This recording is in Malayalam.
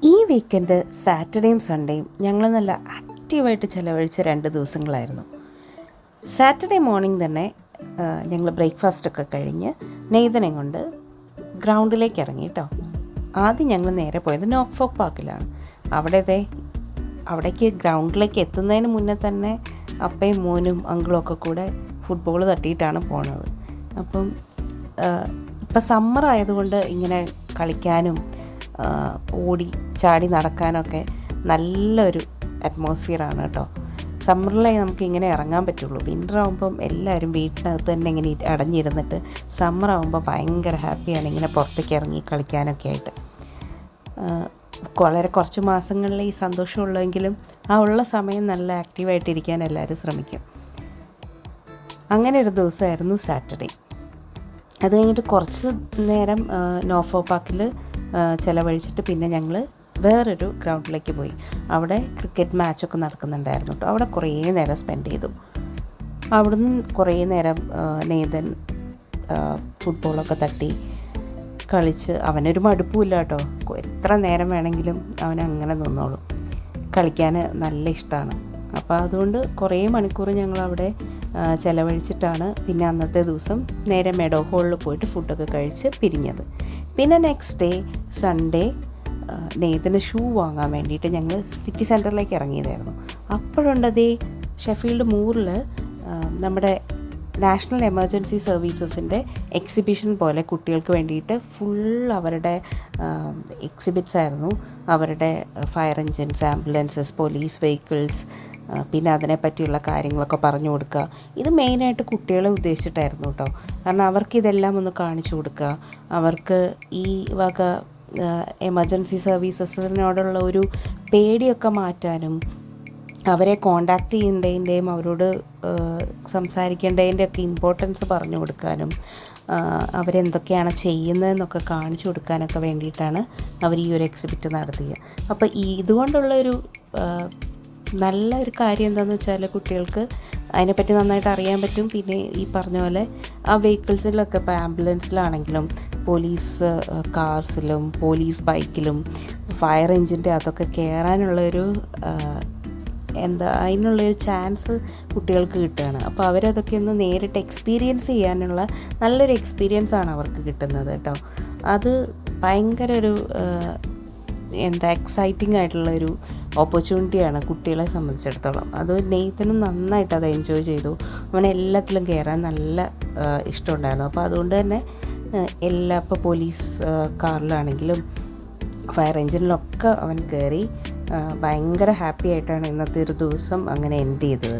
ഈ വീക്കെൻഡ് സാറ്റർഡേയും സൺഡേയും ഞങ്ങൾ നല്ല ആക്റ്റീവായിട്ട് ചിലവഴിച്ച 2 ദിവസങ്ങളായിരുന്നു. സാറ്റർഡേ മോർണിംഗ് തന്നെ ഞങ്ങൾ ബ്രേക്ക്ഫാസ്റ്റൊക്കെ കഴിഞ്ഞ് നെയ്തനെ കൊണ്ട് ഗ്രൗണ്ടിലേക്ക് ഇറങ്ങി കേട്ടോ. ആദ്യം ഞങ്ങൾ നേരെ പോയത് നോർഫോക്ക് പാർക്കിലാണ്. അവിടേക്ക് ഗ്രൗണ്ടിലേക്ക് എത്തുന്നതിന് മുന്നേ തന്നെ അപ്പയും മോനും അങ്കിളും ഒക്കെ കൂടെ ഫുട്ബോൾ തട്ടിയിട്ടാണ് പോണത്. അപ്പം ഇപ്പം സമ്മർ ആയതുകൊണ്ട് ഇങ്ങനെ കളിക്കാനും ഓടി ചാടി നടക്കാനൊക്കെ നല്ലൊരു അറ്റ്മോസ്ഫിയറാണ് കേട്ടോ. സമ്മറിലേ നമുക്ക് ഇങ്ങനെ ഇറങ്ങാൻ പറ്റുള്ളൂ. വിൻ്റർ ആകുമ്പം എല്ലാവരും വീട്ടിനകത്ത് തന്നെ ഇങ്ങനെ അടഞ്ഞിരുന്നിട്ട് സമ്മർ ആകുമ്പോൾ ഭയങ്കര ഹാപ്പിയാണ് ഇങ്ങനെ പുറത്തേക്ക് ഇറങ്ങി കളിക്കാനൊക്കെ ആയിട്ട്. കുറച്ച് മാസങ്ങളിൽ ഈ സന്തോഷമുള്ളെങ്കിലും ആ ഉള്ള സമയം നല്ല ആക്റ്റീവായിട്ടിരിക്കാൻ എല്ലാവരും ശ്രമിക്കും. അങ്ങനെ ഒരു ദിവസമായിരുന്നു സാറ്റർഡേ. അത് കഴിഞ്ഞിട്ട് കുറച്ച് നേരം നോർഫോക്ക് പാർക്കിൽ ചിലവഴിച്ചിട്ട് പിന്നെ ഞങ്ങൾ വേറൊരു ഗ്രൗണ്ടിലേക്ക് പോയി. അവിടെ ക്രിക്കറ്റ് മാച്ചൊക്കെ നടക്കുന്നുണ്ടായിരുന്നു കേട്ടോ. അവിടെ കുറേ നേരം സ്പെൻഡ് ചെയ്തു. അവിടുന്ന് കുറേ നേരം നെയ്തൻ ഫുട്ബോളൊക്കെ തട്ടി കളിച്ച് അവനൊരു മടുപ്പുമില്ല കേട്ടോ. എത്ര നേരം വേണമെങ്കിലും അവനങ്ങനെ നിന്നോളും. കളിക്കാൻ നല്ല ഇഷ്ടമാണ്. അപ്പോൾ അതുകൊണ്ട് കുറേ മണിക്കൂർ ഞങ്ങളവിടെ ചിലവഴിച്ചിട്ടാണ് പിന്നെ അന്നത്തെ ദിവസം നേരെ മെഡോ ഹോളിൽ പോയിട്ട് ഫുഡൊക്കെ കഴിച്ച് പിരിഞ്ഞത്. പിന്നെ നെക്സ്റ്റ് ഡേ സൺഡേ നെയ്തന് ഷൂ വാങ്ങാൻ വേണ്ടിയിട്ട് ഞങ്ങൾ സിറ്റി സെൻറ്ററിലേക്ക് ഇറങ്ങിയതായിരുന്നു. അപ്പോഴുണ്ടതേ ഷെഫീൽഡ് മൂറിൽ നമ്മുടെ നാഷണൽ എമർജൻസി സർവീസസിൻ്റെ എക്സിബിഷൻ പോലെ കുട്ടികൾക്ക് വേണ്ടിയിട്ട് ഫുൾ അവരുടെ എക്സിബിറ്റ്സ് ആയിരുന്നു. അവരുടെ fire engines, ambulances, police vehicles, പിന്നെ അതിനെപ്പറ്റിയുള്ള കാര്യങ്ങളൊക്കെ പറഞ്ഞു കൊടുക്കുക. ഇത് മെയിനായിട്ട് കുട്ടികളെ ഉദ്ദേശിച്ചിട്ടായിരുന്നു കേട്ടോ. കാരണം അവർക്കിതെല്ലാം ഒന്ന് കാണിച്ചു കൊടുക്കുക, അവർക്ക് ഈ വക എമർജൻസി സർവീസസിനോടുള്ള ഒരു പേടിയൊക്കെ മാറ്റാനും അവരെ കോണ്ടാക്റ്റ് ചെയ്യേണ്ടതിൻ്റെയും അവരോട് സംസാരിക്കേണ്ടതിൻ്റെ ഒക്കെ ഇമ്പോർട്ടൻസ് പറഞ്ഞു കൊടുക്കാനും അവരെന്തൊക്കെയാണ് ചെയ്യുന്നതെന്നൊക്കെ കാണിച്ചു കൊടുക്കാനൊക്കെ വേണ്ടിയിട്ടാണ് അവർ ഈ ഒരു എക്സിബിറ്റ് നടത്തിയത്. അപ്പോൾ ഇതുകൊണ്ടുള്ളൊരു നല്ലൊരു കാര്യം എന്താണെന്ന് വെച്ചാൽ കുട്ടികൾക്ക് അതിനെപ്പറ്റി നന്നായിട്ട് അറിയാൻ പറ്റും. പിന്നെ ഈ പറഞ്ഞ പോലെ ആ വെഹിക്കിൾസിലൊക്കെ ഇപ്പോൾ ആംബുലൻസിലാണെങ്കിലും പോലീസ് കാർസിലും പോലീസ് ബൈക്കിലും ഫയർ എഞ്ചിൻ്റെ അതൊക്കെ കയറാനുള്ളൊരു അതിനുള്ളൊരു ചാൻസ് കുട്ടികൾക്ക് കിട്ടുകയാണ്. അപ്പോൾ അവരതൊക്കെ ഒന്ന് നേരിട്ട് എക്സ്പീരിയൻസ് ചെയ്യാനുള്ള നല്ലൊരു എക്സ്പീരിയൻസാണ് അവർക്ക് കിട്ടുന്നത് കേട്ടോ. അത് ഭയങ്കര ഒരു എക്സൈറ്റിംഗ് ആയിട്ടുള്ളൊരു ഓപ്പർച്യൂണിറ്റിയാണ് കുട്ടികളെ സംബന്ധിച്ചിടത്തോളം. അത് നെയ്തനും നന്നായിട്ട് അത് എൻജോയ് ചെയ്തു. അവൻ എല്ലാത്തിലും കയറാൻ നല്ല ഇഷ്ടമുണ്ടായിരുന്നു. അപ്പോൾ അതുകൊണ്ട് തന്നെ ഇപ്പോൾ പോലീസ് കാറിലാണെങ്കിലും ഫയർ എഞ്ചിനിലൊക്കെ അവൻ കയറി ഭയങ്കര ഹാപ്പി ആയിട്ടാണ് ഇന്നത്തെ ഒരു ദിവസം അങ്ങനെ എൻഡ് ചെയ്തത്.